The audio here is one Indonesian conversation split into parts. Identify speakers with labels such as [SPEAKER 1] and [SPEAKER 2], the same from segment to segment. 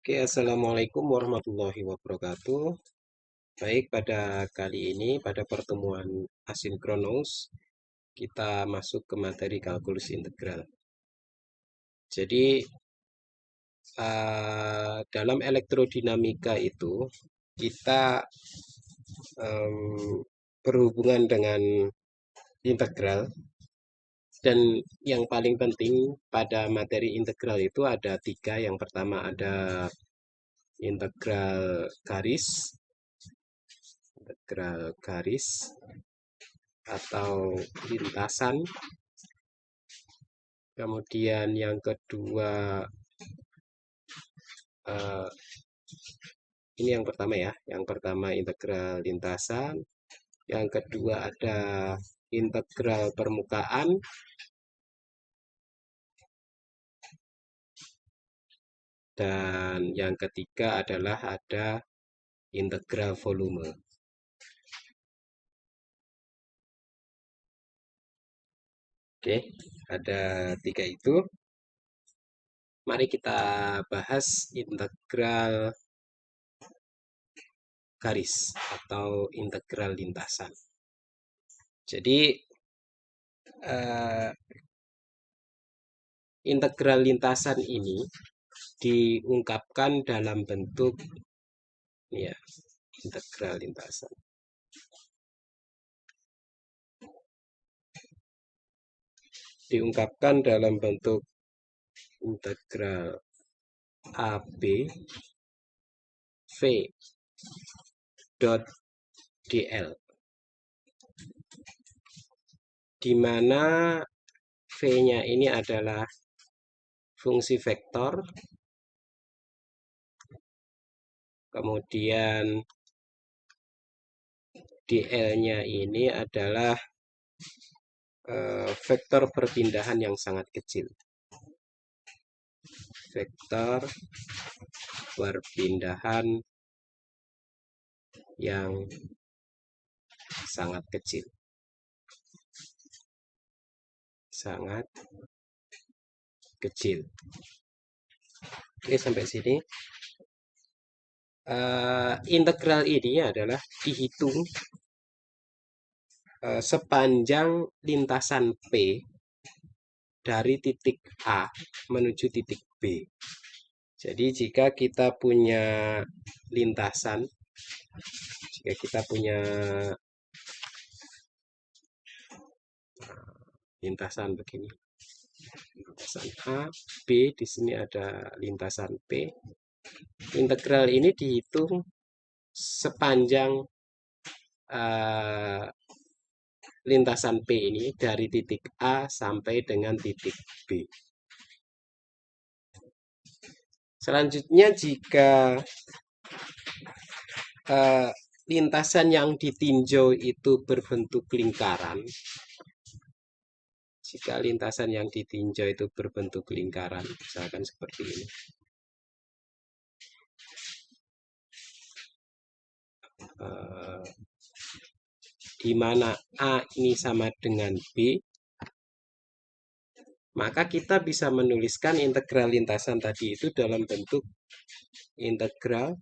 [SPEAKER 1] Oke, Assalamualaikum warahmatullahi wabarakatuh. Baik, pada kali ini, pada pertemuan asinkronus, kita masuk ke materi kalkulus integral. Jadi, dalam elektrodinamika itu, kita berhubungan dengan integral, dan yang paling penting pada materi integral itu ada tiga. Yang pertama ada integral garis atau lintasan. Kemudian yang kedua, ini yang pertama ya. Yang pertama integral lintasan. Yang kedua ada integral permukaan. Dan yang ketiga adalah ada integral volume. Oke, ada tiga itu. Mari kita bahas integral garis atau integral lintasan. Jadi, integral lintasan ini diungkapkan dalam bentuk ya, integral lintasan. Diungkapkan dalam bentuk integral AB V dot dl, di mana V-nya ini adalah fungsi vektor, kemudian dl-nya ini adalah vektor perpindahan yang sangat kecil. Vektor perpindahan yang sangat kecil. Sangat kecil. Oke, sampai sini. Integral ini adalah dihitung sepanjang lintasan P dari titik A menuju titik B. Jadi jika kita punya lintasan, lintasan begini, lintasan A, B, di sini ada lintasan P. Integral ini dihitung sepanjang lintasan P ini dari titik A sampai dengan titik B. Selanjutnya, jika lintasan yang ditinjau itu berbentuk lingkaran, jika lintasan yang ditinjau itu berbentuk lingkaran, misalkan seperti ini, di mana A ini sama dengan B, maka kita bisa menuliskan integral lintasan tadi itu dalam bentuk integral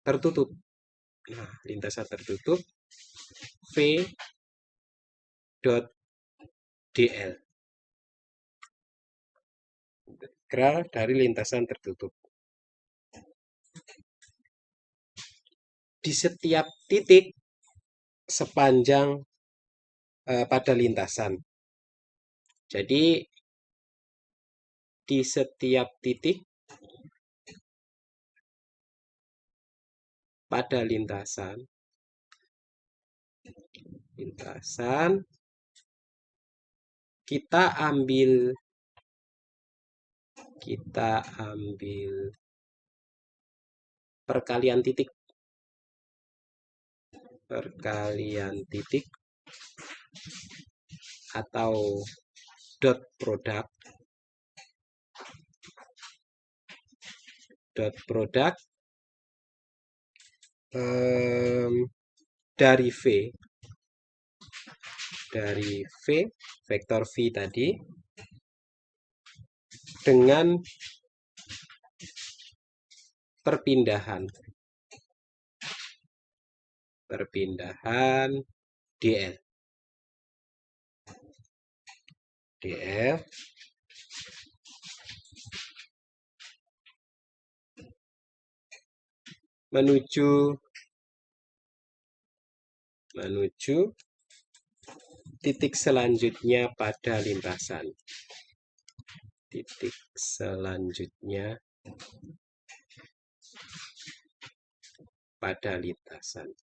[SPEAKER 1] tertutup. Nah, lintasan tertutup V dot dl, integral dari lintasan tertutup. Di setiap titik sepanjang pada lintasan. Jadi di setiap titik pada lintasan kita ambil perkalian titik atau dot product dari V, vektor V tadi, dengan perpindahan DL. DL menuju titik selanjutnya pada lintasan. Titik selanjutnya pada lintasan.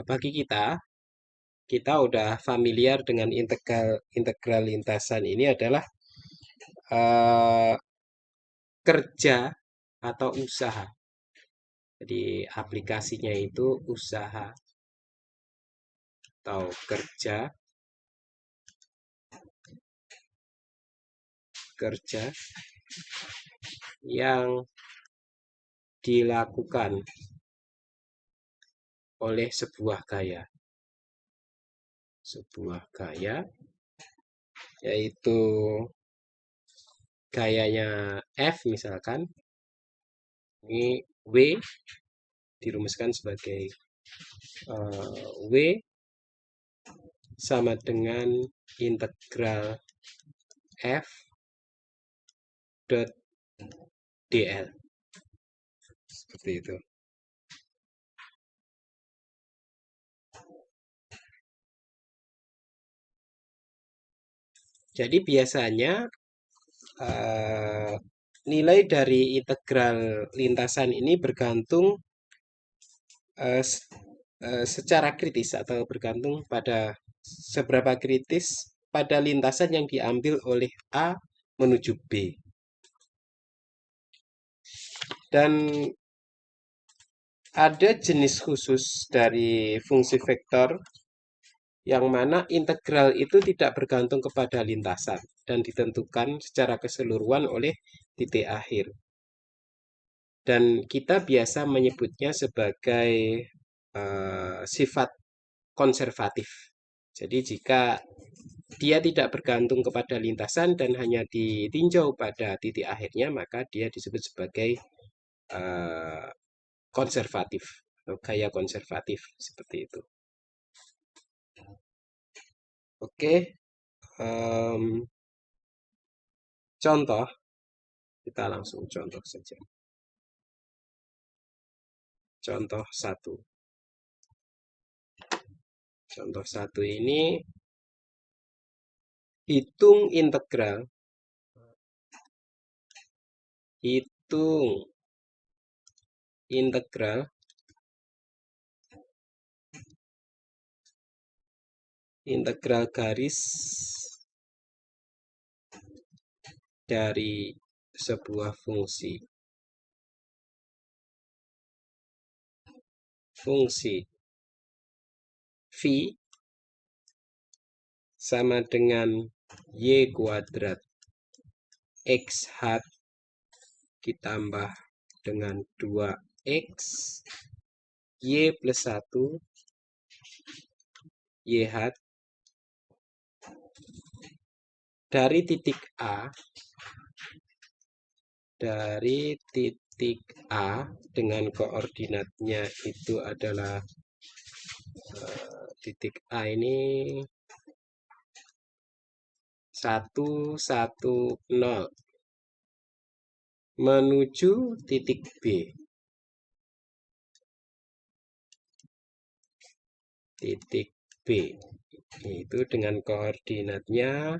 [SPEAKER 1] Bagi kita udah familiar dengan integral lintasan ini adalah kerja atau usaha. Jadi aplikasinya itu usaha atau kerja yang dilakukan oleh sebuah gaya, yaitu gayanya F misalkan. Ini W dirumuskan sebagai W sama dengan integral F dot DL. Seperti itu. Jadi biasanya nilai dari integral lintasan ini bergantung secara kritis atau bergantung pada seberapa kritis pada lintasan yang diambil oleh A menuju B. Dan ada jenis khusus dari fungsi vektor yang mana integral itu tidak bergantung kepada lintasan dan ditentukan secara keseluruhan oleh titik akhir. Dan kita biasa menyebutnya sebagai sifat konservatif. Jadi jika dia tidak bergantung kepada lintasan dan hanya ditinjau pada titik akhirnya, maka dia disebut sebagai konservatif atau gaya konservatif, seperti itu. Oke, contoh, kita langsung contoh saja. Contoh 1. Contoh 1 ini hitung integral garis dari sebuah fungsi V sama dengan Y kuadrat X hat ditambah dengan 2X Y plus 1 Y hat dari titik A dengan koordinatnya itu adalah titik A ini 1, 1, 0 menuju titik B. Titik B itu dengan koordinatnya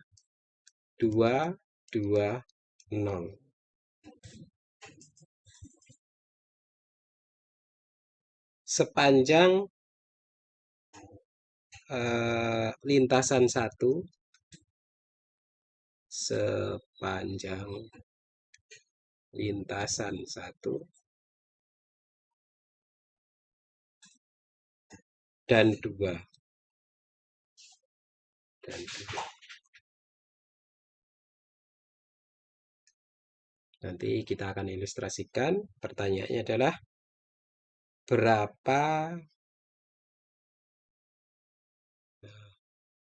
[SPEAKER 1] 2, 2, 0. Sepanjang lintasan 1 dan 2. Nanti kita akan ilustrasikan. Pertanyaannya adalah berapa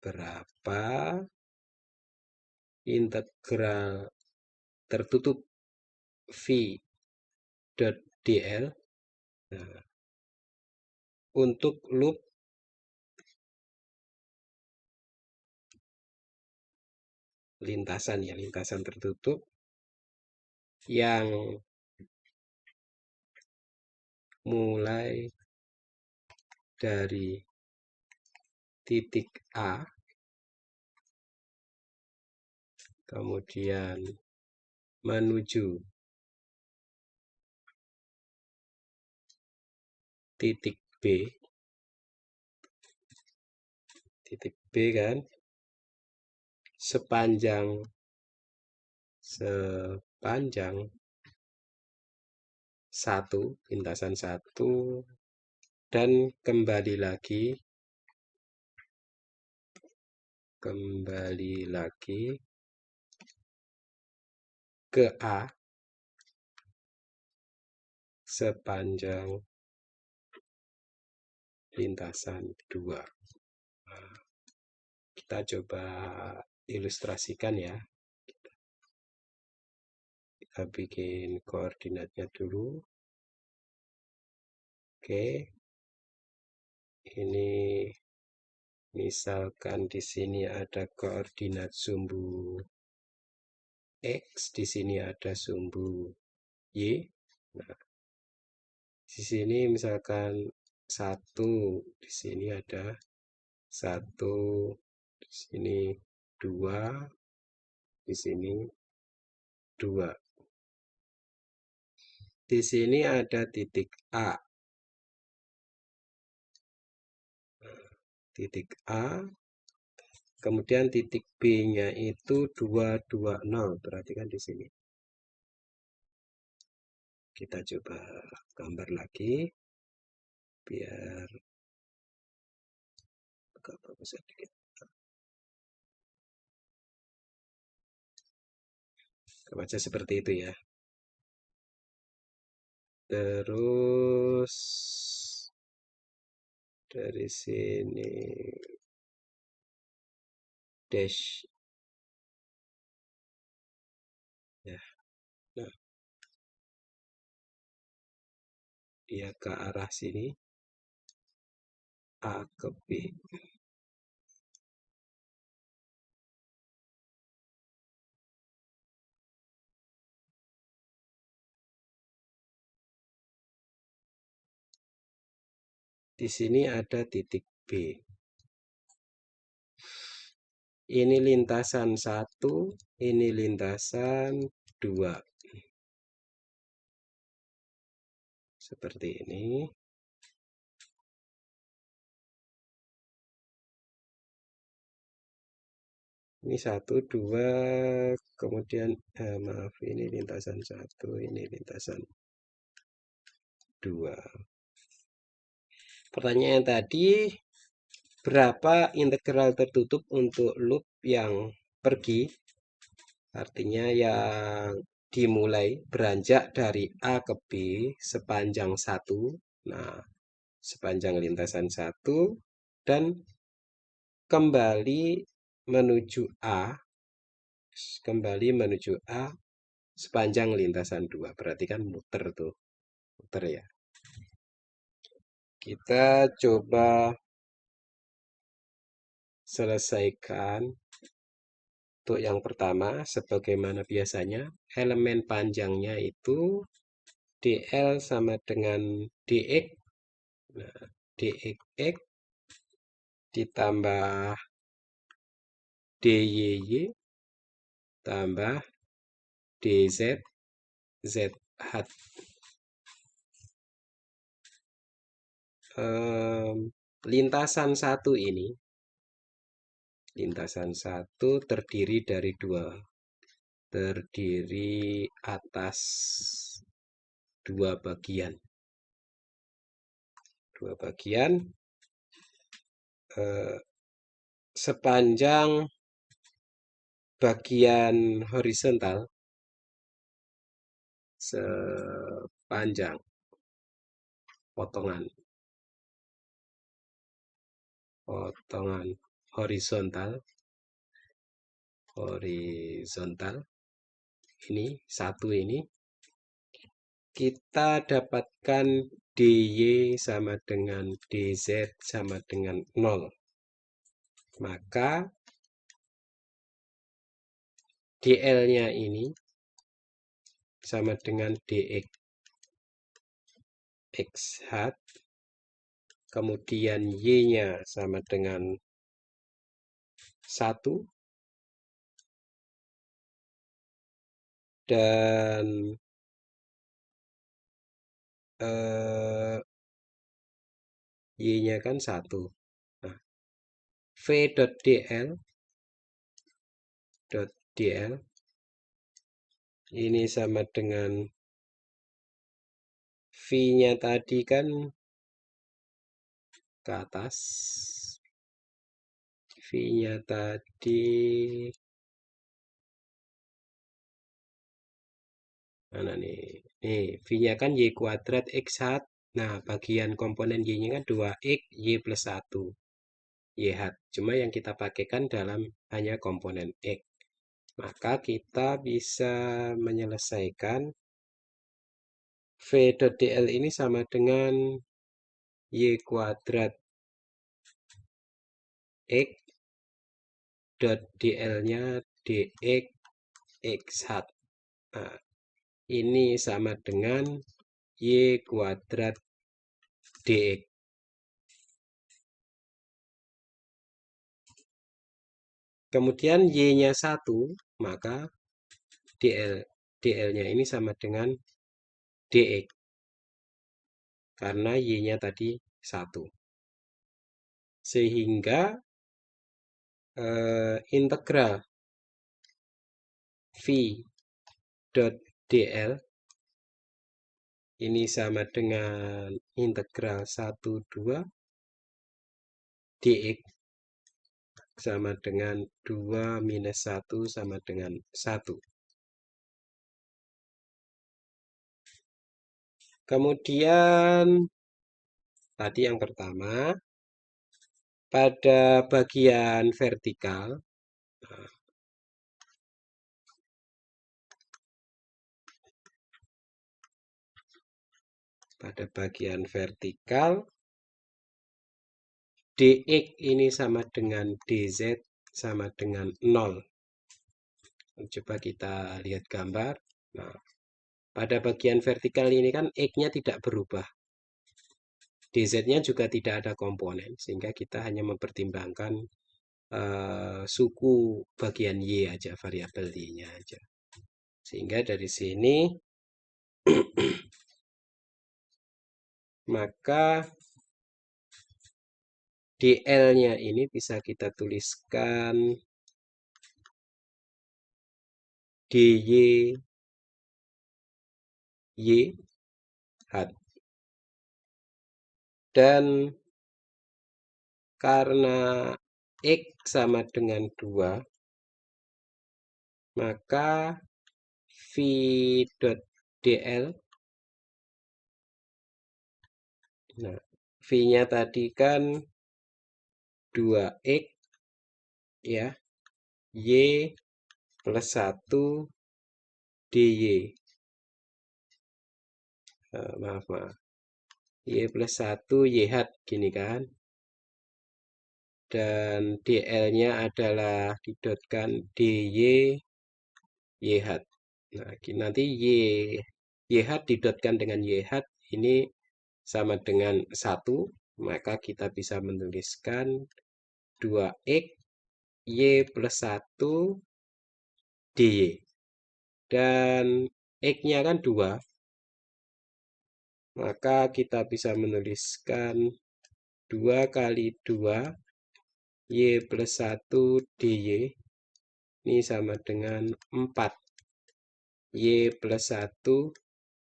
[SPEAKER 1] berapa integral tertutup v dot dl untuk loop lintasan ya, lintasan tertutup yang mulai dari titik A kemudian menuju titik B, titik B kan, sepanjang satu, lintasan satu, dan kembali lagi ke A sepanjang lintasan 2. Nah, kita coba ilustrasikan ya. Kita bikin koordinatnya dulu. Oke. Ini misalkan di sini ada koordinat sumbu X, di sini ada sumbu Y. Nah, di sini misalkan 1, di sini ada 1, di sini 2, di sini 2. Di sini ada titik A. Titik A, kemudian titik B-nya itu 220. Perhatikan di sini. Kita coba gambar lagi biar agak bagus sedikit. Baca seperti itu ya. Terus dari sini dash ya. Nah, dia ke arah sini A ke B. Di sini ada titik B. Ini lintasan 1, ini lintasan 2. Seperti ini. Ini 1, 2, kemudian maaf, ini lintasan 1, ini lintasan 2. Pertanyaan tadi, berapa integral tertutup untuk loop yang pergi? Artinya yang dimulai beranjak dari A ke B sepanjang 1. Nah, sepanjang lintasan 1 dan kembali menuju A sepanjang lintasan 2. Berarti kan muter tuh. Muter ya. Kita coba selesaikan untuk yang pertama. Sebagaimana biasanya, elemen panjangnya itu DL sama dengan DX. Nah, DXX ditambah DYY tambah DZ ZH. Lintasan 1 ini, lintasan 1 terdiri dari 2. Terdiri atas 2 bagian. 2 bagian sepanjang bagian horizontal sepanjang potongan horizontal, ini satu ini, kita dapatkan dy sama dengan dz sama dengan 0. Maka dl-nya ini sama dengan dx x hat, kemudian y-nya sama dengan 1, dan y-nya kan 1. Nah, v.dl ini sama dengan v-nya tadi kan ke atas, v-nya tadi mana nih? Nih, v-nya kan y kuadrat x hat. Nah, bagian komponen y-nya kan 2x y plus 1 y hat. Cuma yang kita pakaikan dalam hanya komponen x. Maka kita bisa menyelesaikan v.dl ini sama dengan y kuadrat x dot dl-nya dx x hat. Nah, ini sama dengan y kuadrat dx. Kemudian y-nya 1, maka dl-nya ini sama dengan dx. Karena y-nya tadi 1. Sehingga integral v dot dl ini sama dengan integral 1, 2 dx sama dengan 2 minus 1 sama dengan 1. Kemudian tadi yang pertama, pada bagian vertikal, dx ini sama dengan dz sama dengan 0. Coba kita lihat gambar. Nah, pada bagian vertikal ini kan x-nya tidak berubah. dz-nya juga tidak ada komponen, sehingga kita hanya mempertimbangkan suku bagian y aja, variabel y-nya aja. Sehingga dari sini maka dl-nya ini bisa kita tuliskan dy y hat. Dan karena x sama dengan 2, maka v.dl, nah, v-nya tadi kan 2x ya, y plus 1 dy. Maaf, y plus 1 y hat gini kan. Dan dl-nya adalah didotkan dy y hat. Nah, nanti y hat didotkan dengan y hat ini sama dengan 1, maka kita bisa menuliskan 2x y plus 1 dy. Dan x-nya kan 2, maka kita bisa menuliskan 2 kali 2 y plus 1 dy ini sama dengan 4 y plus 1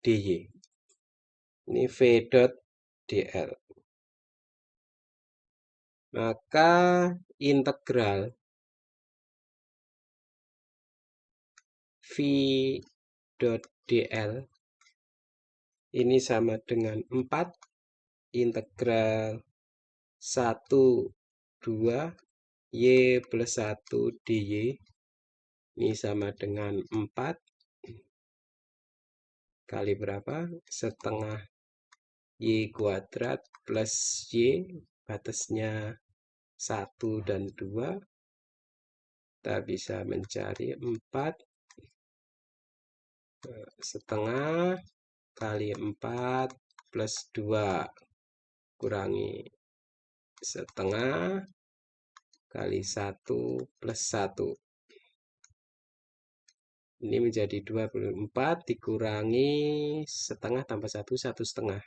[SPEAKER 1] dy. Ini v dot dl. Maka integral v dot dl ini sama dengan 4 integral 1, 2 Y plus 1 dy. Ini sama dengan 4 kali berapa? Setengah Y kuadrat plus Y, batasnya 1 dan 2. Kita bisa mencari 4 setengah kali 4 plus 2 kurangi setengah kali 1 plus 1. Ini menjadi 24 dikurangi setengah tambah 1, 1/2.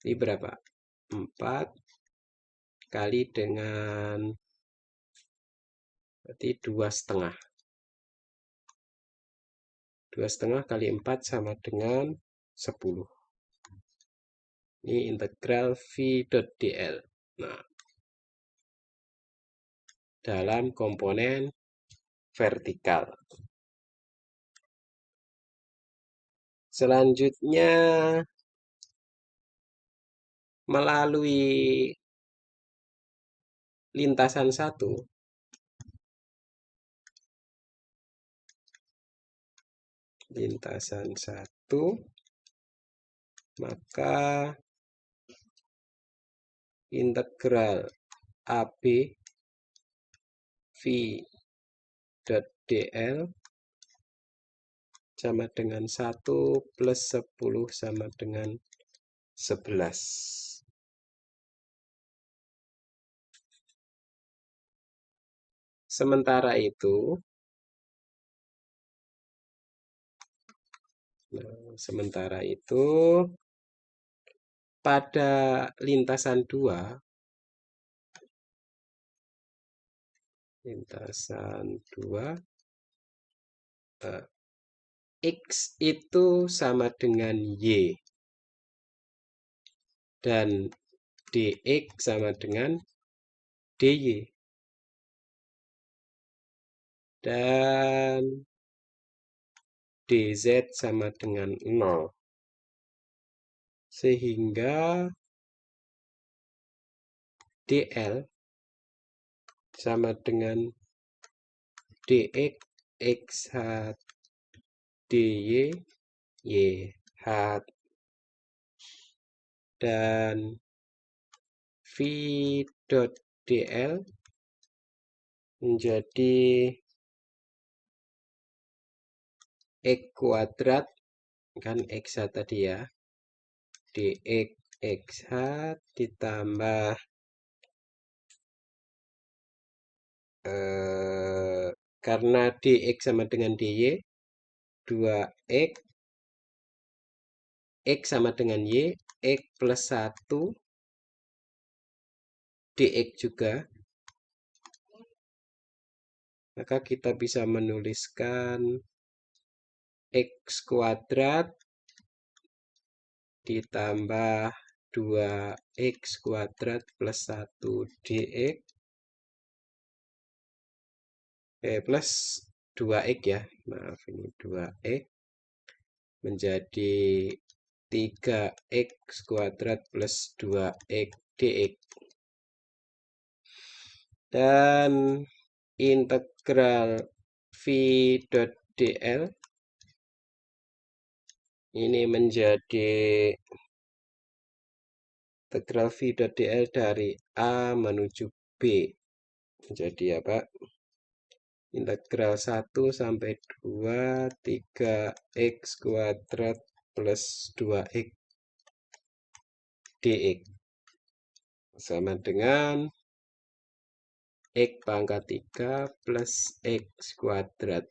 [SPEAKER 1] Ini berapa? 4 kali dengan berarti 2/2. 2/2 kali 4 sama dengan 10. Ini integral v dot dl. Nah, dalam komponen vertikal. Selanjutnya, melalui lintasan 1, maka integral AB v dot dl sama dengan 1 plus 10 sama dengan 11. Sementara itu, pada lintasan 2, X itu sama dengan Y dan dx sama dengan dy dan dz sama dengan 0, sehingga dl sama dengan dx x hat dy y hat dan v dot dl menjadi x kuadrat, kan x hat tadi ya, dx x hat ditambah karena dx sama dengan dy, 2x, x sama dengan y, x plus 1, dx juga. Maka kita bisa menuliskan x kuadrat ditambah 2x kuadrat plus 1 dx plus 2x ya, maaf ini 2x menjadi 3x kuadrat plus 2x dx. Dan integral v dot dl ini menjadi integral v dot dl dari A menuju B. Jadi apa? Integral 1 sampai 2, 3x kuadrat plus 2x dx sama dengan x pangkat 3 plus x kuadrat.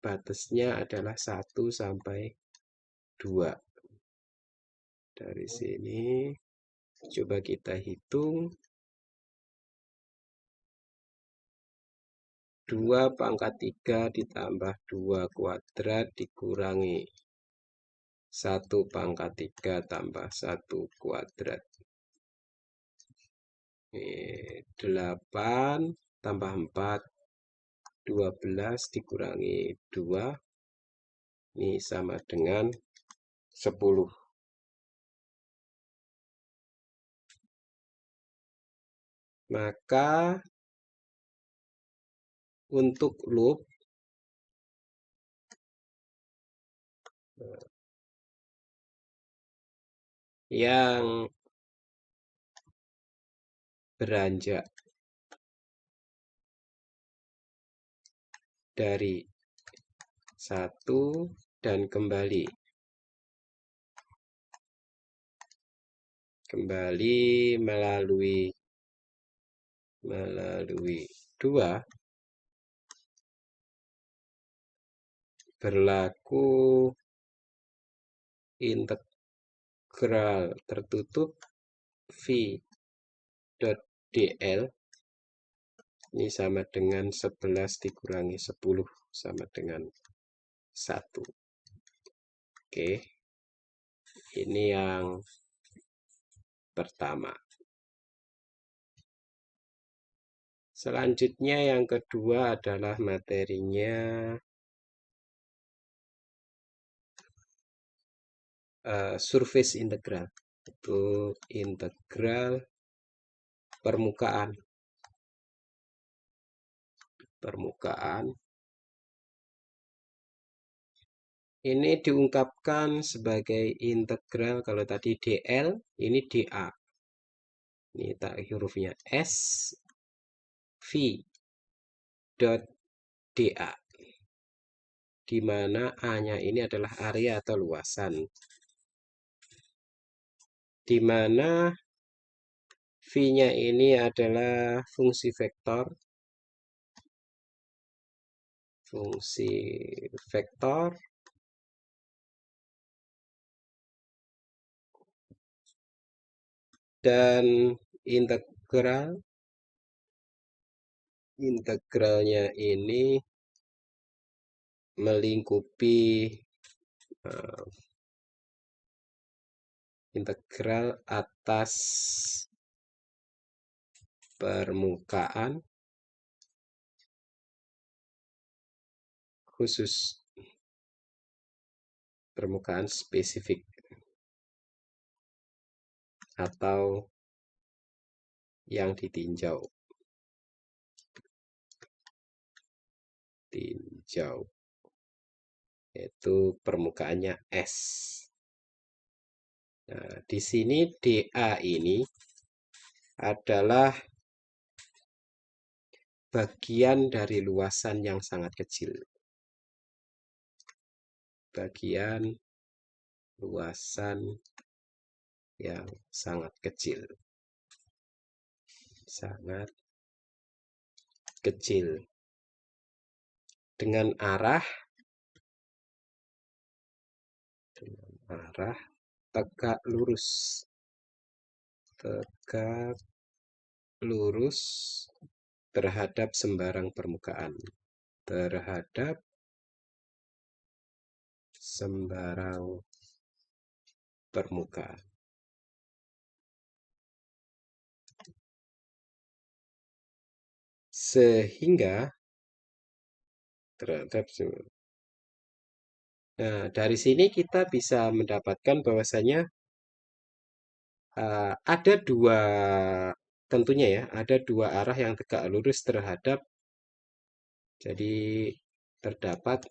[SPEAKER 1] Batasnya adalah 1 sampai 2. Dari sini coba kita hitung. 2 pangkat 3 ditambah 2 kuadrat dikurangi 1 pangkat 3 tambah 1 kuadrat. 8 tambah 4, 12 dikurangi 2. Ini sama dengan 10. Maka untuk loop yang beranjak dari 1 dan kembali melalui 2 berlaku integral tertutup v.dl ini sama dengan 11 dikurangi 10 sama dengan 1. Oke, ini yang pertama. Selanjutnya yang kedua adalah materinya surface integral. Itu integral permukaan. Ini diungkapkan sebagai integral, kalau tadi dl, ini dA. Ini tak hurufnya S V dot dA, di mana A-nya ini adalah area atau luasan, di mana V-nya ini adalah fungsi vektor, dan integralnya ini melingkupi integral atas permukaan khusus, permukaan spesifik atau yang ditinjau. Yaitu permukaannya S. Nah, di sini dA ini adalah bagian dari luasan yang sangat kecil. Bagian luasan yang sangat kecil. Sangat kecil. Dengan arah tegak lurus. Tegak lurus terhadap sembarang permukaan. Terhadap sembarang permukaan. Sehingga terhadap sembarang. Nah, dari sini kita bisa mendapatkan bahwasanya ada dua, tentunya ya, ada dua arah yang tegak lurus terhadap, jadi terdapat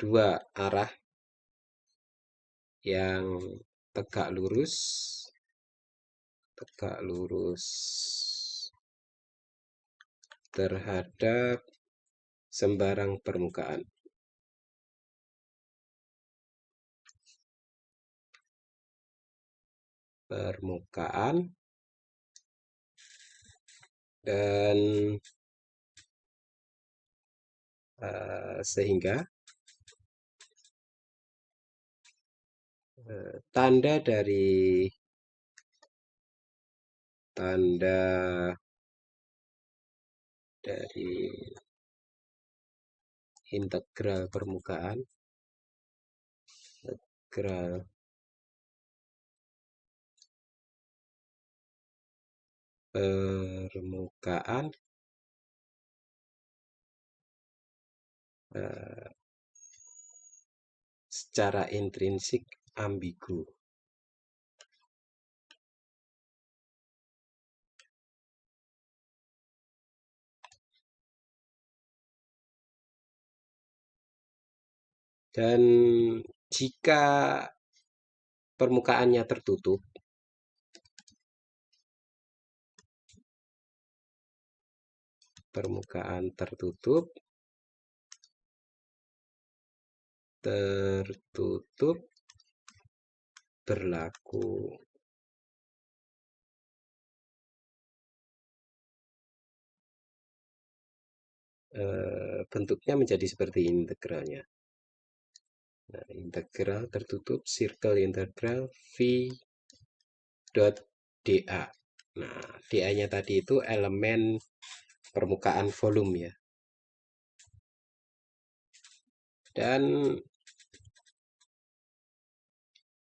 [SPEAKER 1] dua arah yang tegak lurus terhadap sembarang permukaan. Dan sehingga tanda dari integral permukaan secara intrinsik ambigu. Dan jika permukaannya tertutup, permukaan tertutup, berlaku. Bentuknya menjadi seperti integralnya. Nah, integral tertutup, circle integral V dot dA. Nah, dA-nya tadi itu elemen permukaan volume ya. Dan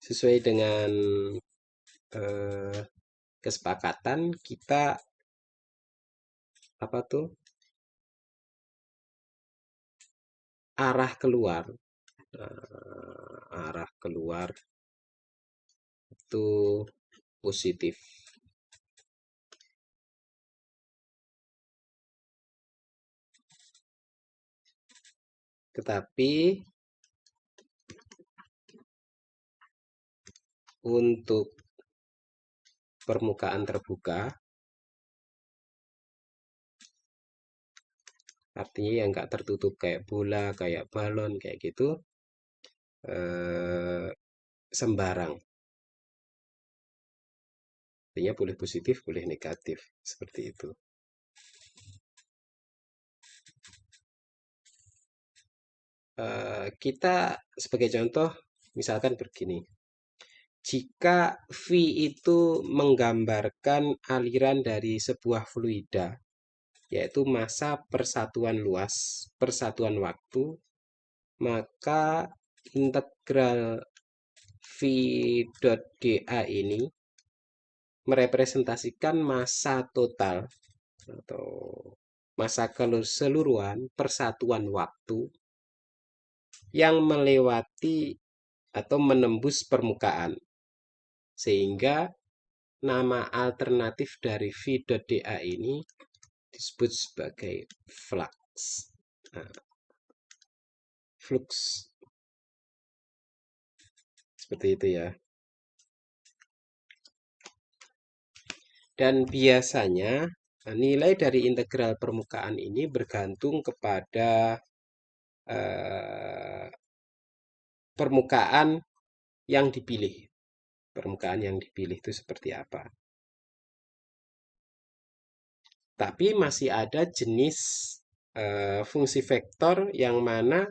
[SPEAKER 1] sesuai dengan kesepakatan kita apa tuh arah keluar itu positif. Tetapi untuk permukaan terbuka, artinya yang nggak tertutup kayak bola, kayak balon, kayak gitu, sembarang. Artinya boleh positif, boleh negatif, seperti itu. Kita sebagai contoh, misalkan begini. Jika V itu menggambarkan aliran dari sebuah fluida, yaitu massa per satuan luas, per satuan waktu, maka integral V dot dA ini merepresentasikan massa total atau massa keseluruhan persatuan waktu yang melewati atau menembus permukaan. Sehingga nama alternatif dari V dot dA ini disebut sebagai flux. Nah, flux. Seperti itu ya. Dan biasanya nilai dari integral permukaan ini bergantung kepada permukaan yang dipilih. Permukaan yang dipilih itu seperti apa. Tapi masih ada jenis fungsi vektor yang mana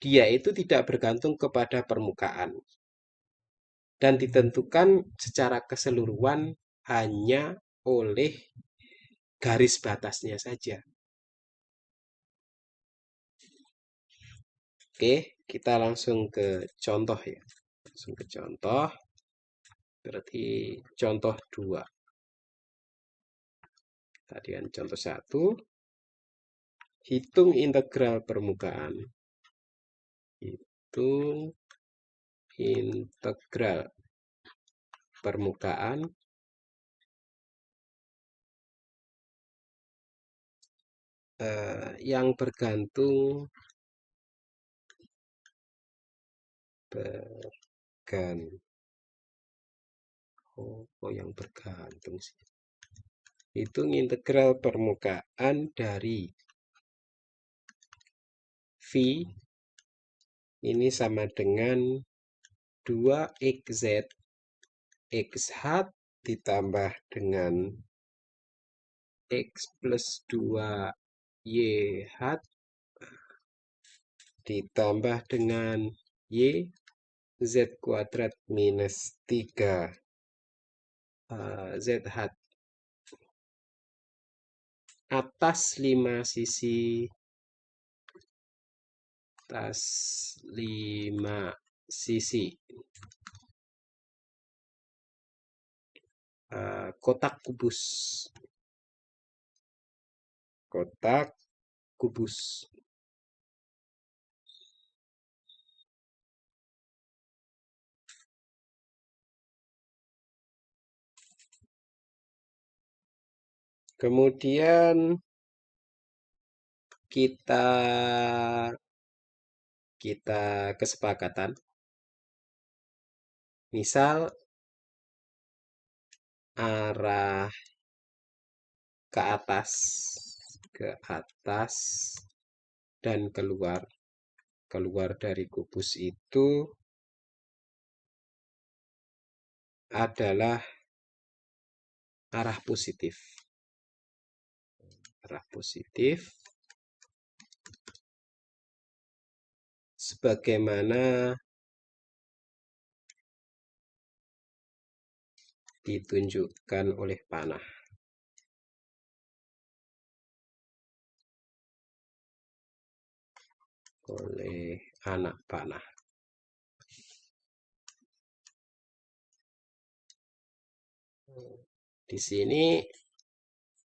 [SPEAKER 1] dia itu tidak bergantung kepada permukaan. Dan ditentukan secara keseluruhan hanya oleh garis batasnya saja. Oke, kita langsung ke contoh ya. Langsung ke contoh. Berarti contoh 2. Tadi kan contoh 1. Hitung integral permukaan. Hitung integral permukaan yang bergantung yang bergantung sih. Hitung integral permukaan dari V ini sama dengan 2xz x hat ditambah dengan x plus 2y hat ditambah dengan y z kuadrat minus 3 z hat atas 5 sisi kotak kubus. Kemudian kita kita kesepakatan. Misal arah ke atas dan keluar dari kubus itu adalah arah positif. Arah positif sebagaimana ditunjukkan oleh panah. Oleh anak panah. Di sini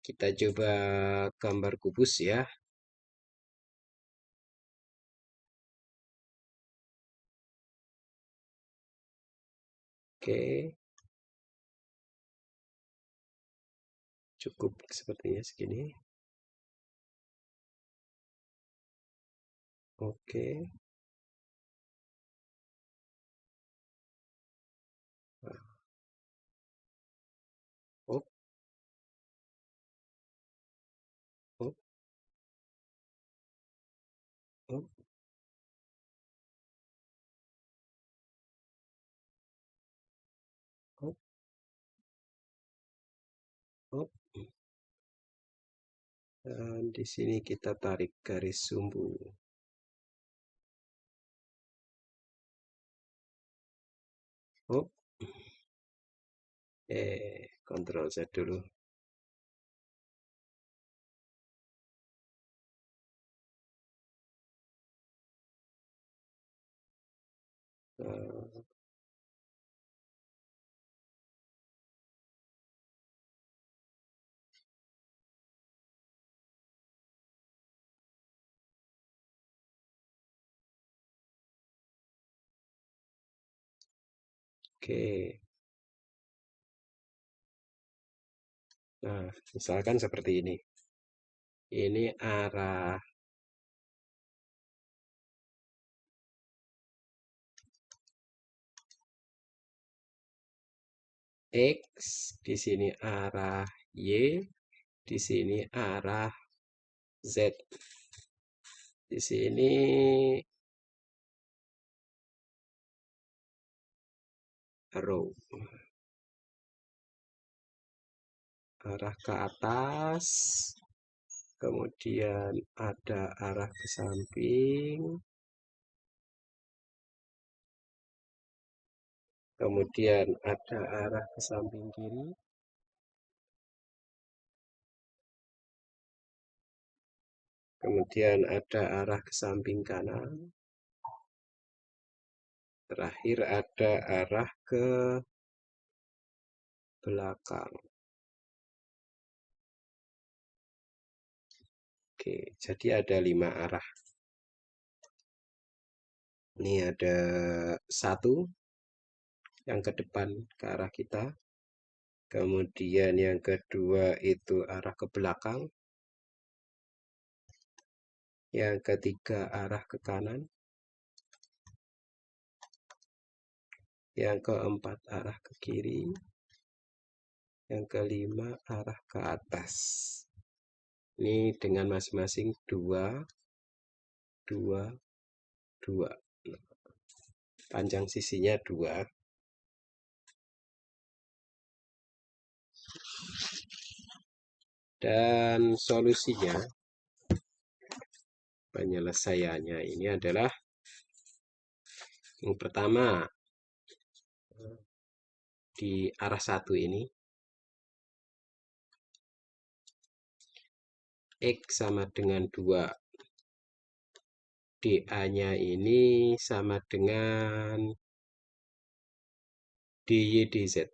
[SPEAKER 1] kita coba gambar kubus ya. Oke. Cukup sepertinya segini. Oke. Oh, oh, oh, oh, oh. Dan di sini kita tarik garis sumbu. Oh. Ctrl Z dulu. Oke. Nah, misalkan seperti ini. Ini arah X, di sini arah Y, di sini arah Z. Di sini arrow. Arah ke atas. Kemudian ada arah ke samping. Kemudian ada arah ke samping kiri. Kemudian ada arah ke samping kanan. Terakhir ada arah ke belakang. Oke, jadi ada 5 arah. Ini ada 1 yang ke depan ke arah kita. Kemudian yang kedua itu arah ke belakang. Yang ketiga arah ke kanan. Yang keempat arah ke kiri. Yang kelima arah ke atas. Ini dengan masing-masing 2, 2, 2. Panjang sisinya 2. Dan solusinya, penyelesaiannya ini adalah yang pertama, di arah 1 ini, X sama dengan 2. DA-nya ini sama dengan DY DZ.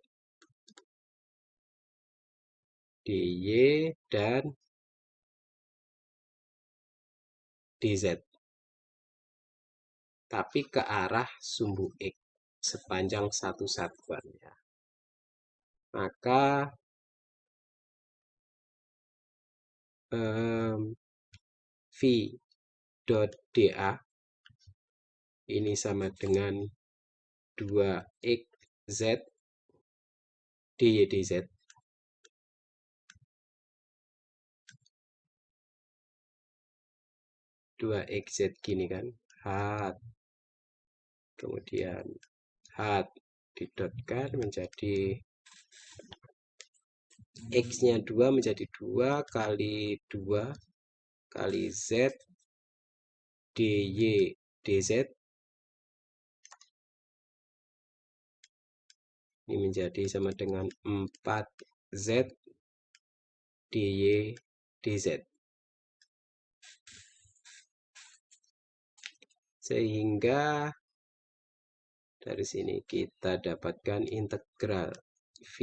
[SPEAKER 1] DY dan DZ. Tapi ke arah sumbu X sepanjang 1 satuan ya. Maka V dot DA ini sama dengan 2xz dy dz. 2xz gini kan, hat, kemudian hat didotkan menjadi x-nya 2 menjadi 2 kali 2 kali z dy dz. Ini menjadi sama dengan 4z dy dz. Sehingga dari sini kita dapatkan integral v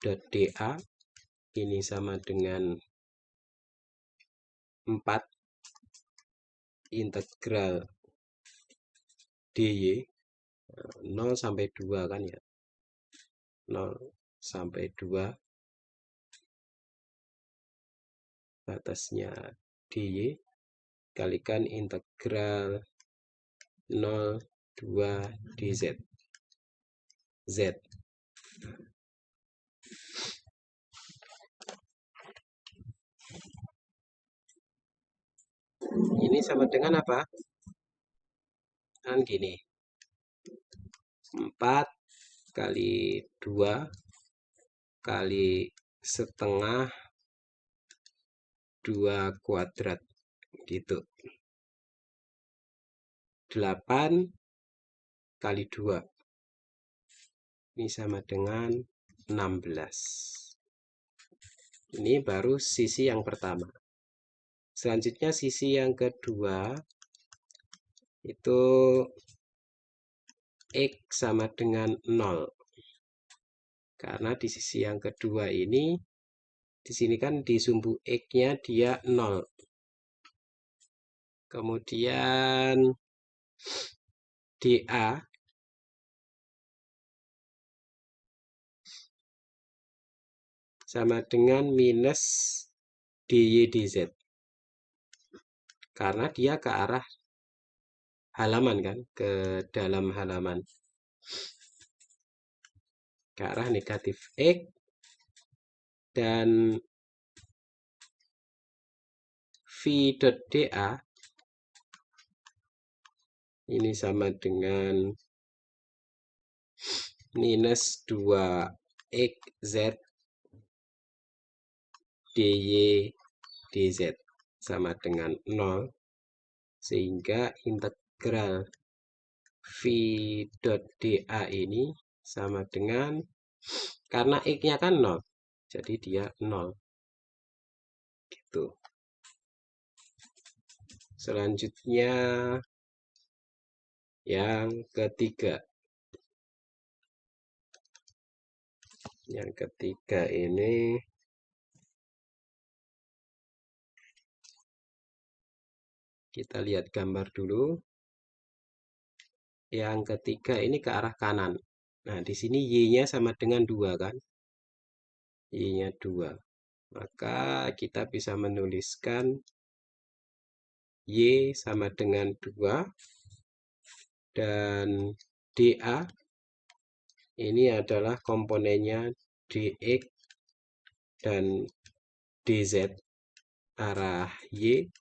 [SPEAKER 1] dot dA ini sama dengan 4 integral dy 0 sampai 2 kan ya, 0 sampai 2 batasnya dy kalikan integral 0 2 dz z. Ini sama dengan apa? Kan gini, 4 kali 2 kali setengah 2 kuadrat gitu. 8 kali 2 ini sama dengan 16. Ini baru sisi yang pertama. Selanjutnya sisi yang kedua itu x sama dengan 0. Karena di sisi yang kedua ini, di sini kan di sumbu x-nya dia 0. Kemudian dA sama dengan minus dy dz. Karena dia ke arah halaman kan, ke dalam halaman. Ke arah negatif x. Dan v dot dA ini sama dengan minus 2xz dy dz sama dengan 0. Sehingga integral v dot dA ini sama dengan, karena x-nya kan 0, jadi dia 0. Gitu. Selanjutnya yang ketiga. Yang ketiga ini kita lihat gambar dulu. Yang ketiga ini ke arah kanan. Nah, di sini y-nya sama dengan 2 kan? Y-nya 2. Maka kita bisa menuliskan y sama dengan 2 dan dA ini adalah komponennya dx dan dz arah y.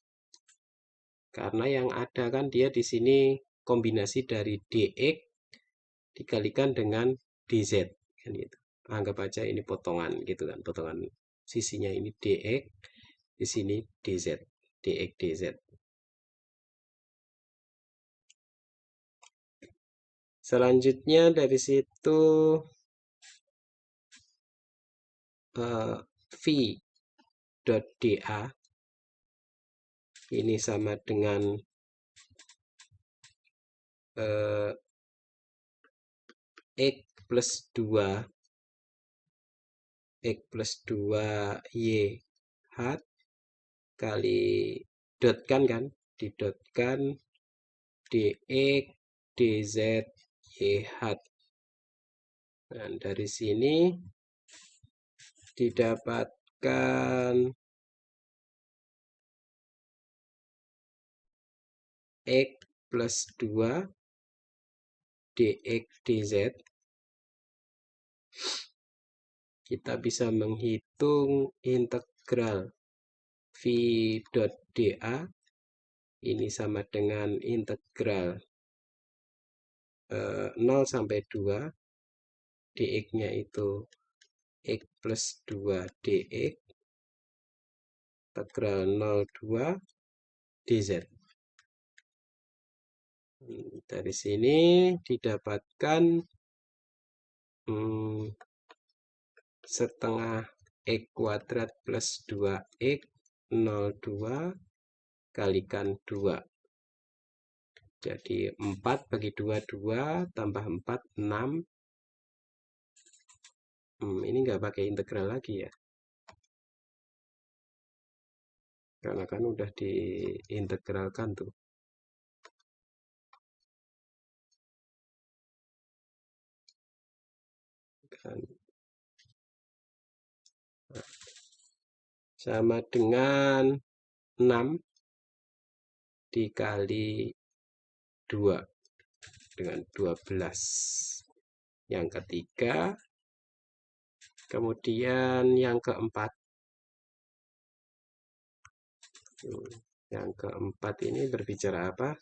[SPEAKER 1] Karena yang ada kan dia di sini kombinasi dari dx dikalikan dengan dz kan gitu. Anggap aja ini potongan gitu kan, potongan sisinya ini dx, di sini dz, dx dz. Selanjutnya dari situ v dot dA ini sama dengan x plus 2 x plus 2 y hat kali dotkan kan, didotkan dx dz y hat. Dan dari sini didapatkan x plus 2 dx dz, kita bisa menghitung integral v dot dA ini sama dengan integral 0 sampai 2 dx-nya itu x plus 2 dx integral 0,2 dz. Dari sini didapatkan setengah x kuadrat plus 2x 0,2 kalikan 2. Jadi 4 bagi 2, 2 tambah 4, 6. Ini nggak pakai integral lagi ya. Karena kan udah diintegralkan tuh. Kan. Sama dengan 6 dikali 2 dengan 12. Yang ketiga, kemudian yang keempat. Yang keempat ini berbicara apa?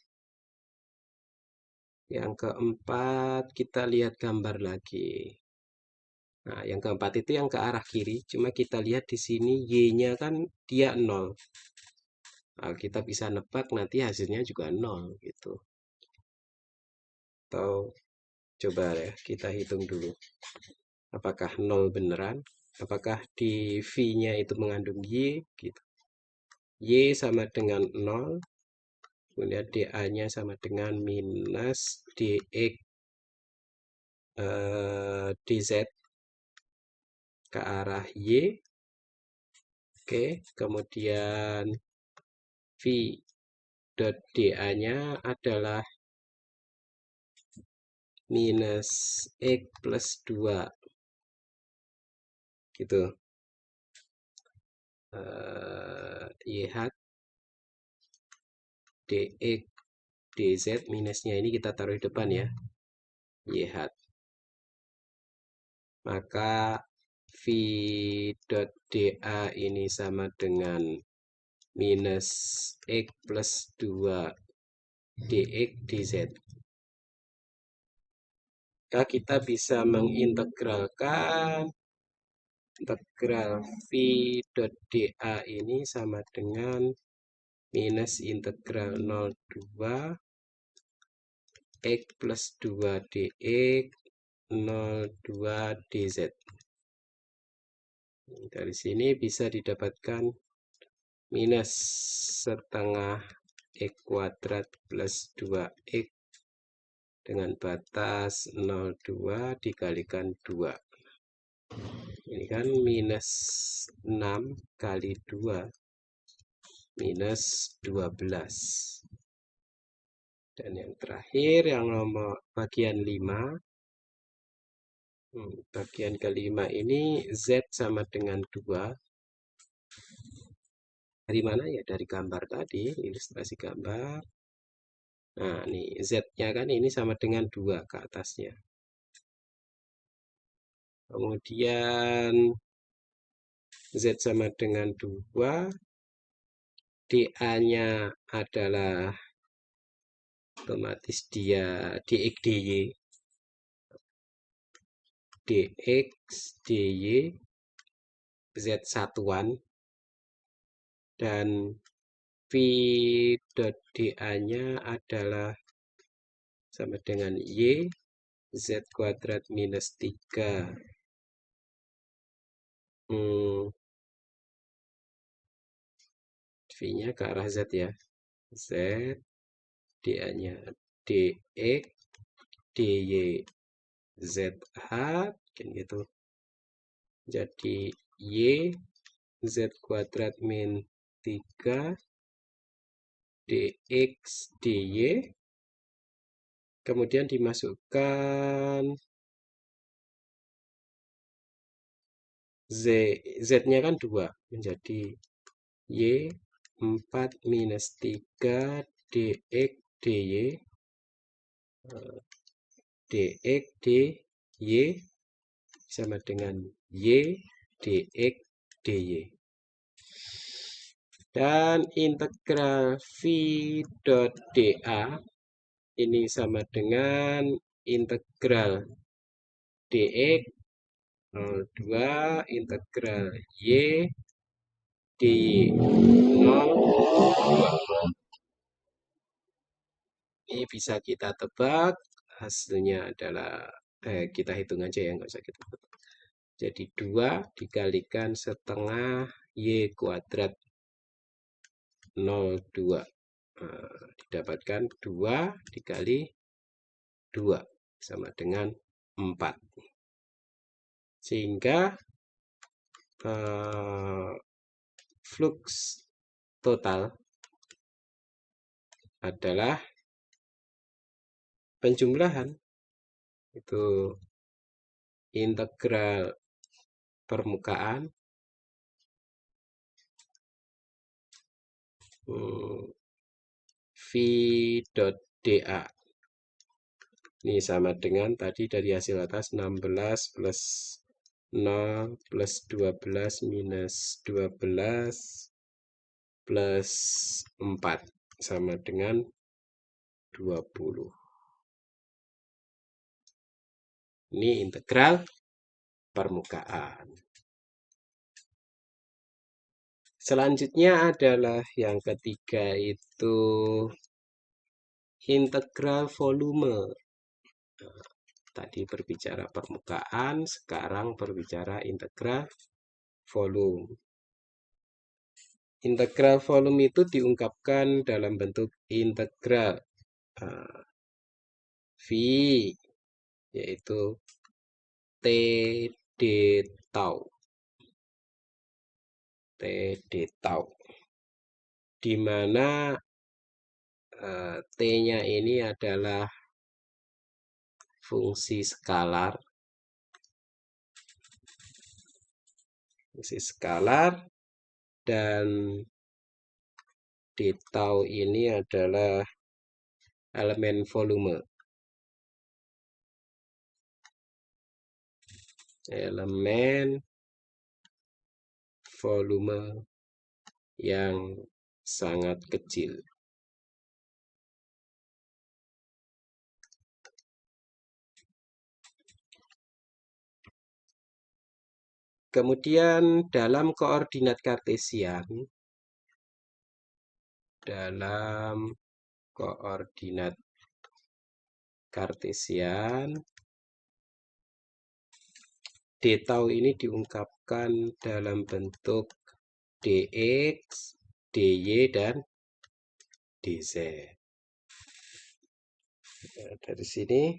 [SPEAKER 1] Yang keempat kita lihat gambar lagi. Nah, yang keempat itu yang ke arah kiri. Cuma kita lihat di sini Y-nya kan dia 0. Nah, kita bisa nebak nanti hasilnya juga 0 gitu. Atau coba ya kita hitung dulu. Apakah 0 beneran? Apakah di V-nya itu mengandung Y gitu. Y sama dengan 0. Kemudian dA-nya sama dengan minus dx dz ke arah Y. Oke, kemudian V dot dA-nya adalah minus x plus 2 gitu. YH dx dz minusnya ini kita taruh di depan ya. YH. Maka V dot dA ini sama dengan minus x plus 2 dx dz. Maka kita bisa mengintegralkan integral V dot dA ini sama dengan minus integral 0,2 x plus 2 dx 0,2 dz. Dari sini bisa didapatkan minus setengah x kuadrat plus 2x dengan batas 0,2 dikalikan 2. Ini kan minus 6 kali 2 minus 12. Dan yang terakhir yang nomor bagian 5. Bagian kelima ini Z sama dengan 2. Dari mana ya? Dari gambar tadi, ilustrasi gambar. Nah, nih Z-nya kan ini sama dengan 2 ke atasnya. Kemudian Z sama dengan 2. dA-nya adalah otomatis dia dx dy. dx dy Z satuan. Dan V dot dA-nya adalah sama dengan Y Z kuadrat minus 3. V-nya ke arah Z ya. Z dA-nya dx dy ZH kan gitu. Jadi Y Z kuadrat min 3 dx dy. Kemudian dimasukkan Z-nya kan 2. Menjadi Y 4 minus 3 dx dy, dx dy sama dengan y dx dy. Dan integral v dot dA ini sama dengan integral dx 02 integral y dy 0. Ini bisa kita tebak, hasilnya adalah, kita hitung aja ya, nggak usah kita tebak. Jadi 2 dikalikan setengah y kuadrat 02. Didapatkan 2 dikali 2 sama dengan 4. Sehingga flux total adalah penjumlahan itu integral permukaan v dot dA ini sama dengan tadi dari hasil atas 16 plus 0 plus 12 minus 12 plus 4 sama dengan 20. Ini integral permukaan. Selanjutnya adalah yang ketiga itu integral volume. Tadi berbicara permukaan, sekarang berbicara integral volume. Integral volume itu diungkapkan dalam bentuk integral V, yaitu T d tau. T d tau. Di mana T-nya ini adalah fungsi skalar. Fungsi skalar dan d tau ini adalah elemen volume. Elemen volume yang sangat kecil. Kemudian dalam koordinat kartesian, d tau ini diungkapkan dalam bentuk dx, dy, dan dz. Nah, dari sini,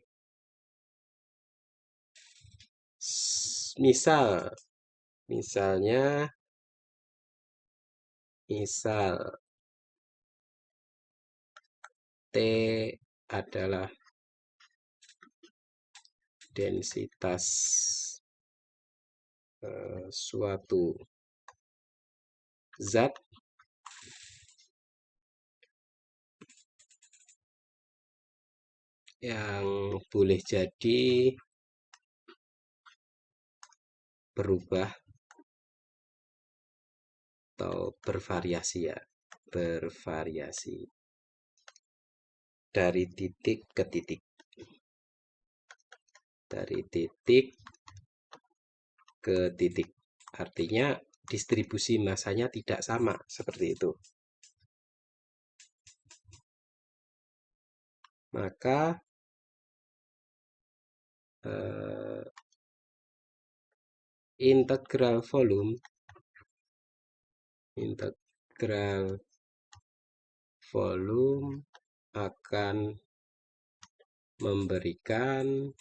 [SPEAKER 1] misalnya T adalah densitas suatu zat, yang boleh jadi berubah atau bervariasi ya, bervariasi dari titik ke titik, dari titik ke titik. Artinya distribusi masanya tidak sama seperti itu. Maka integral volume akan memberikan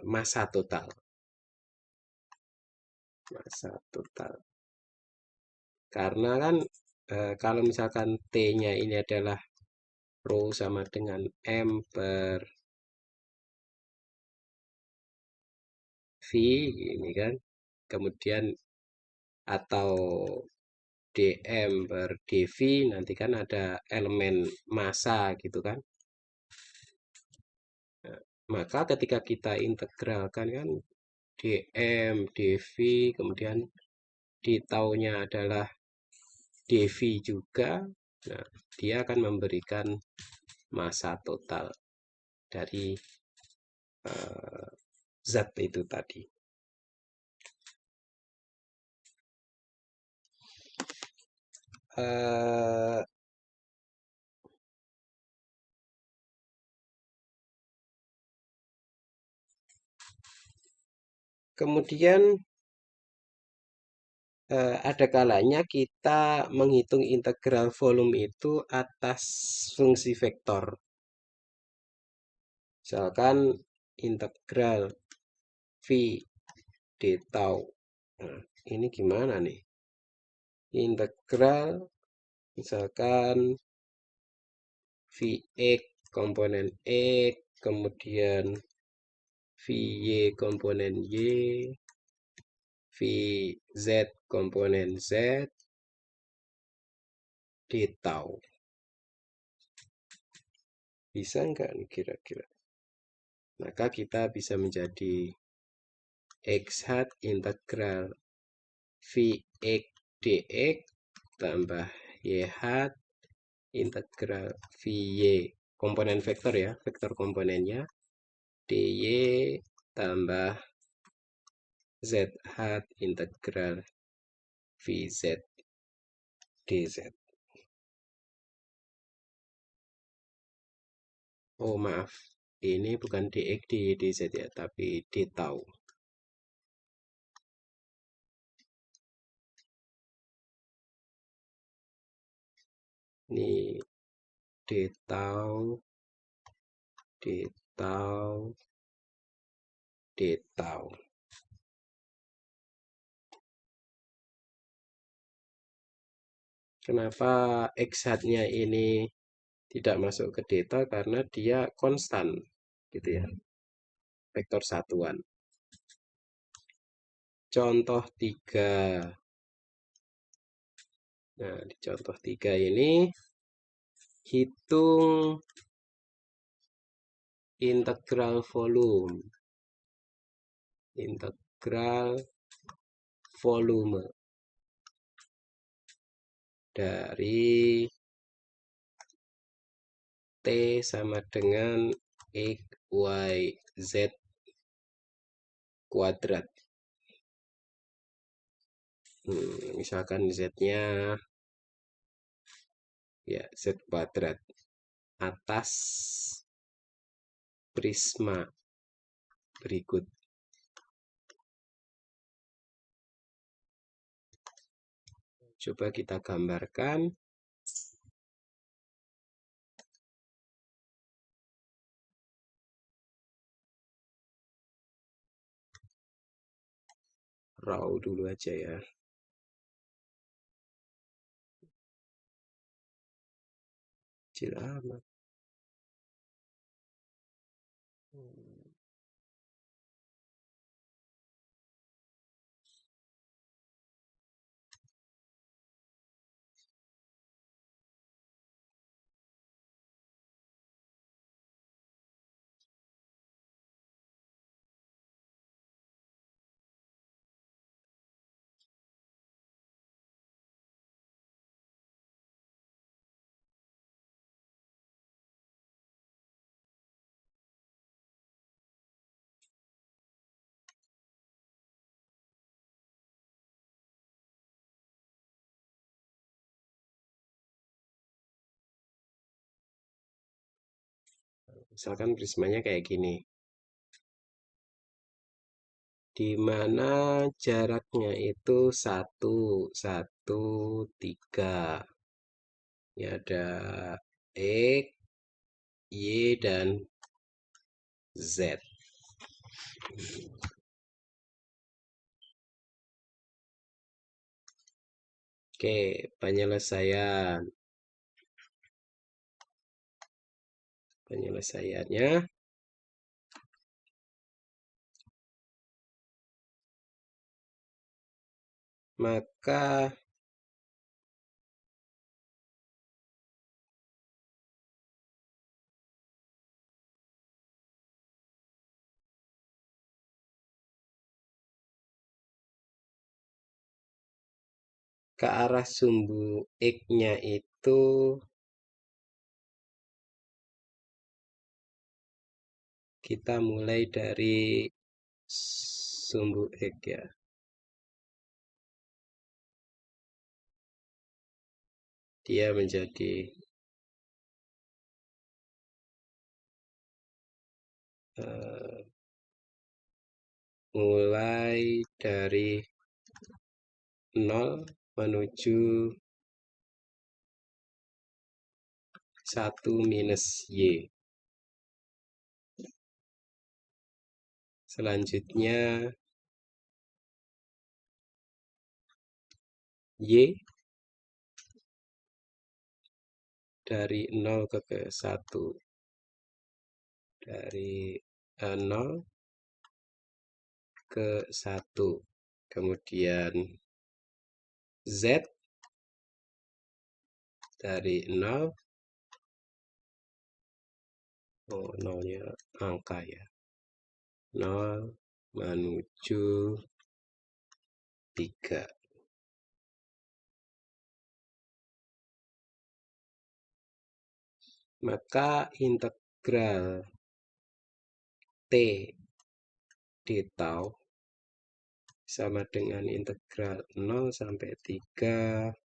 [SPEAKER 1] massa total. Karena kan kalau misalkan T-nya ini adalah rho sama dengan M per V, ini kan. Kemudian atau dm per dv, nanti kan ada elemen massa gitu kan. Nah, maka ketika kita integralkan kan dm, dv, kemudian di taunya adalah dv juga, nah, dia akan memberikan massa total dari zat itu tadi. Kemudian ada kalanya kita menghitung integral volume itu atas fungsi vektor. Misalkan integral V d tau. Nah, ini gimana nih? Integral misalkan Vx komponen X, kemudian Vy komponen Y, Vz komponen Z, d tau. Bisa nggak nih kira-kira? Maka kita bisa menjadi x hat integral Vx dx tambah y hat integral Vy komponen vektor ya, vektor komponennya dy tambah z hat integral Vz dz. Oh maaf, ini bukan dx dy dz ya, tapi d tau. Ini d tau, d tau, d tau. Kenapa x hatnya ini tidak masuk ke data? Karena dia konstan gitu ya, vektor satuan. Contoh 3. Nah, di contoh 3 ini hitung integral volume. Integral volume dari T sama dengan X, Y, Z kuadrat. Misalkan Z-nya ya Z kuadrat atas prisma berikut. Coba kita gambarkan. Raw dulu aja ya. Kecil amat. Misalkan prismanya kayak gini. Di mana jaraknya itu 1, 1, 3. Ini ada X, Y, dan Z. Oke, penyelesaian. Penyelesaiannya maka ke arah sumbu X-nya itu kita mulai dari sumbu X ya. Dia menjadi mulai dari 0 menuju 1 minus Y. Selanjutnya Y dari 0 ke 1. Dari 0 ke 1. Kemudian Z dari 0. Oh, 0-nya angka ya. 0 menuju 3. Maka integral T d tau sama dengan integral 0 sampai 3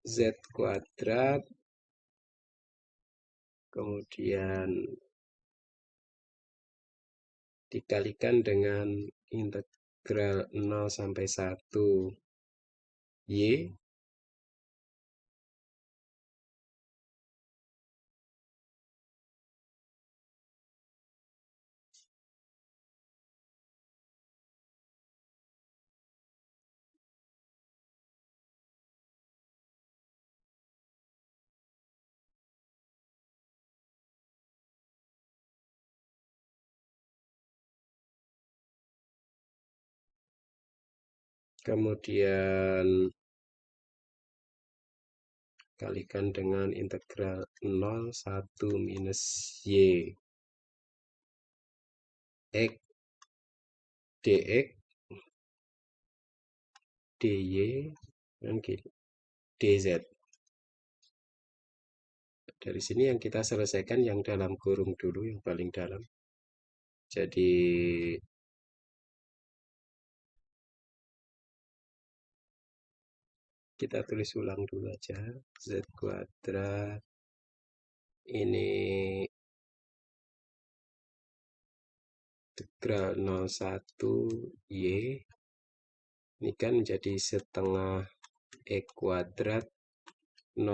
[SPEAKER 1] Z kuadrat, kemudian dikalikan dengan integral 0 sampai 1 Y. Kemudian kalikan dengan integral 0 1 minus Y X dx dy dan dz. Dari sini yang kita selesaikan yang dalam kurung dulu, yang paling dalam. Jadi kita tulis ulang dulu aja. Z kuadrat ini integral 01 Y ini kan menjadi setengah X kuadrat 01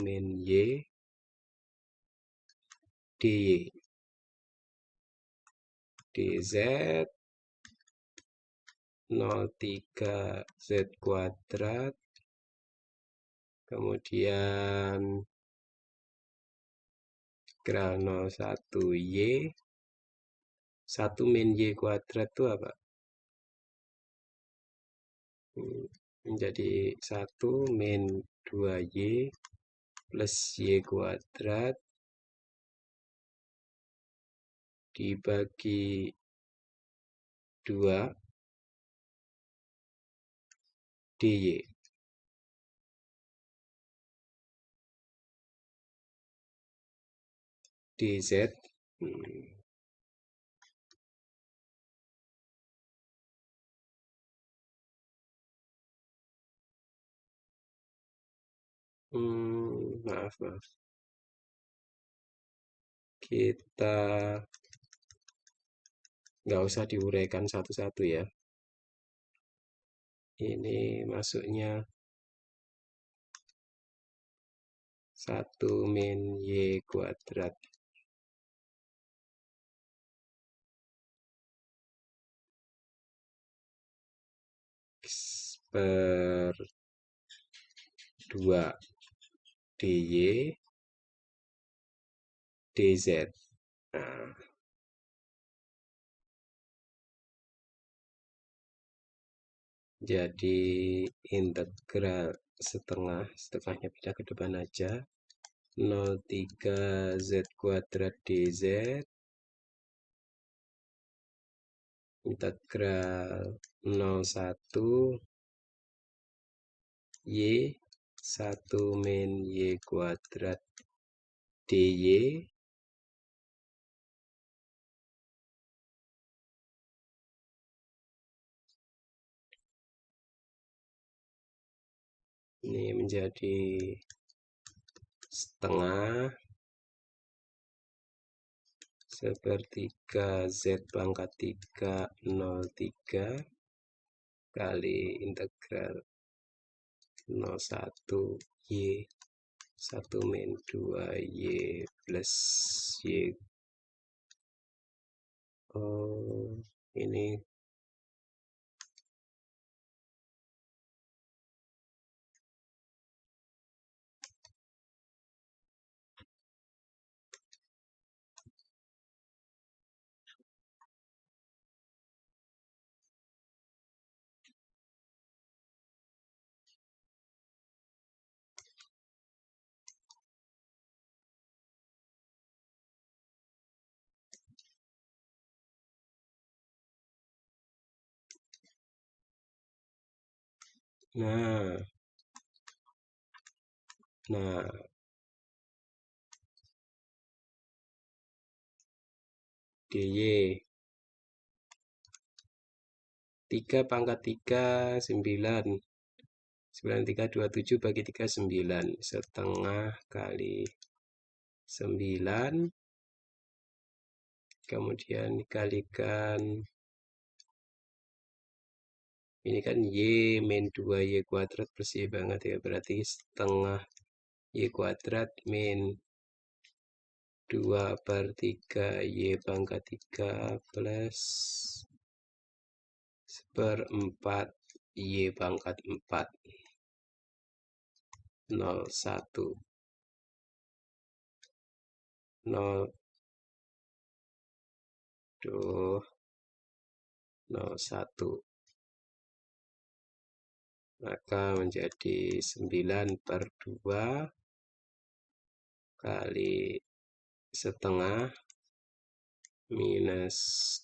[SPEAKER 1] min Y dy dz 03 Z kuadrat, kemudian integral 01 Y 1 min Y kuadrat itu apa? Menjadi 1 min 2Y plus Y kuadrat dibagi 2 dy. Dz maaf kita nggak usah diuraikan satu-satu ya. Ini masuknya 1 min Y kuadrat per 2 dy dz. Nah, jadi integral setengahnya pindah ke depan aja, 03 Z kuadrat dz integral 01 Y 1 min Y kuadrat dy ini menjadi setengah sepertiga Z pangkat 3 03 kali integral 01 Y 1 min 2 Y plus Y. Oh, ini nah dy 3 pangkat 3 9 9327 bagi 3 9 setengah kali 9 kemudian dikalikan ini kan Y min 2 Y kuadrat plus Y banget ya, berarti setengah Y kuadrat min 2/3 Y pangkat 3 plus 1/4 Y pangkat 4 01 0 tuh 01 maka menjadi 9/2 kali setengah minus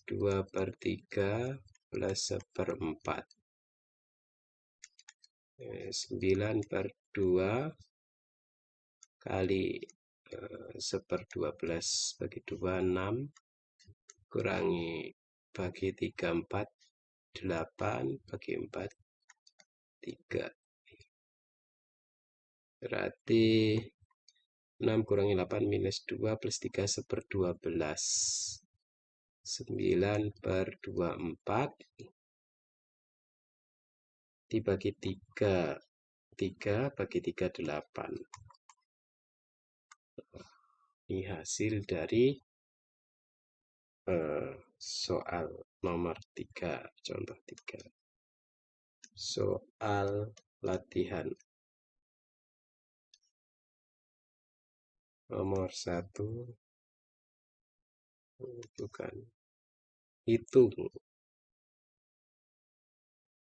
[SPEAKER 1] 2/3 plus 1/4 9/2 kali 1/12 bagi 2 6 kurangi bagi 3 4 8 bagi 4 3 berarti 6 kurangi 8 minus 2 plus 3 1/12 9/24 dibagi 3 3 bagi 3 8 ini hasil dari soal nomor 3 contoh 3 soal latihan nomor 1 bukan hitung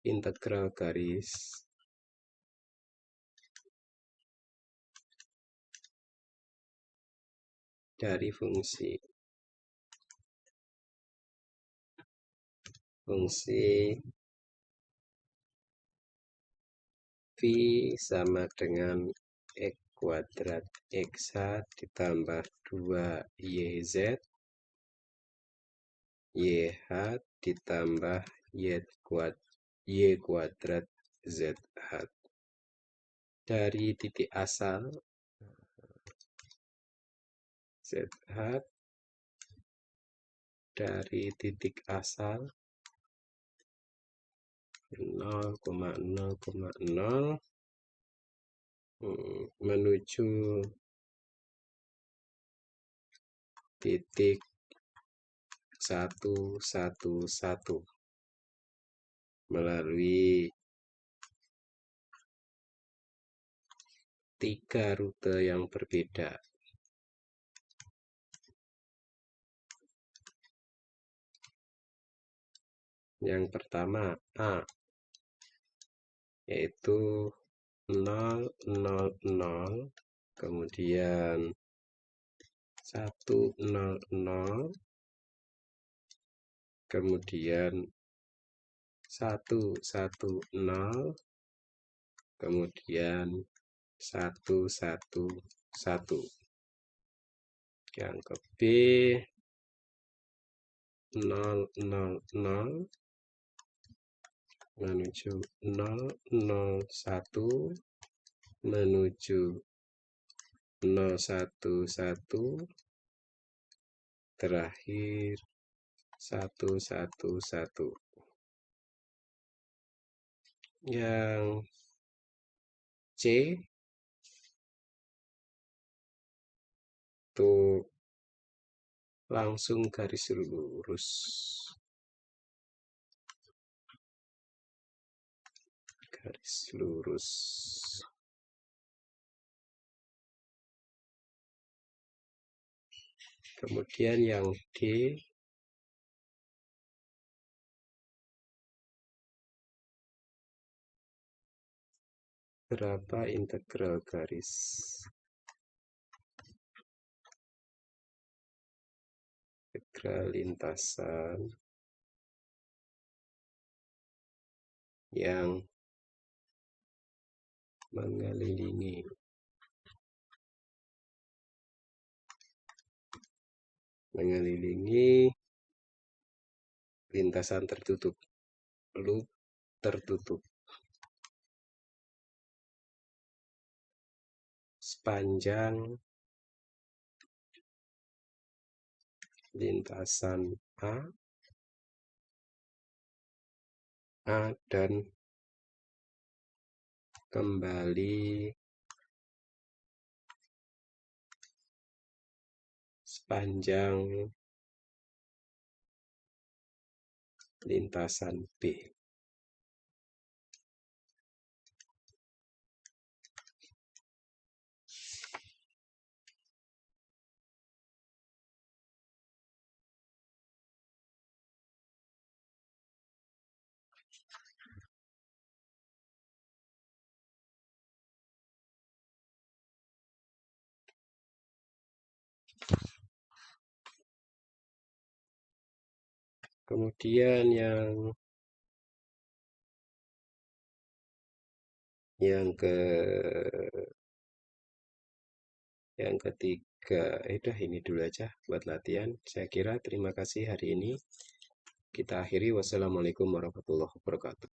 [SPEAKER 1] integral garis dari fungsi V sama dengan X kuadrat XH ditambah 2YZ YH ditambah Y kuadrat ZH dari titik asal ZH dari titik asal 0,0,0 menuju titik 1 1 1 melalui 3 rute yang berbeda. Yang pertama A yaitu 0 0 0 kemudian 1 0 0 kemudian 1 1 0 kemudian 1, 1, 1. Yang ke B 0, 0, 0 menuju 0, 0, 1 menuju 0, 1, 1 terakhir 1, 1, 1. Yang C tuh langsung garis lurus. Garis lurus. Kemudian yang D berapa integral garis? Integral lintasan yang mengelilingi lintasan tertutup, loop tertutup, sepanjang lintasan A dan kembali sepanjang lintasan B. Kemudian yang ketiga, udah ini dulu aja buat latihan. Saya kira terima kasih hari ini. Kita akhiri. Wassalamualaikum warahmatullahi wabarakatuh.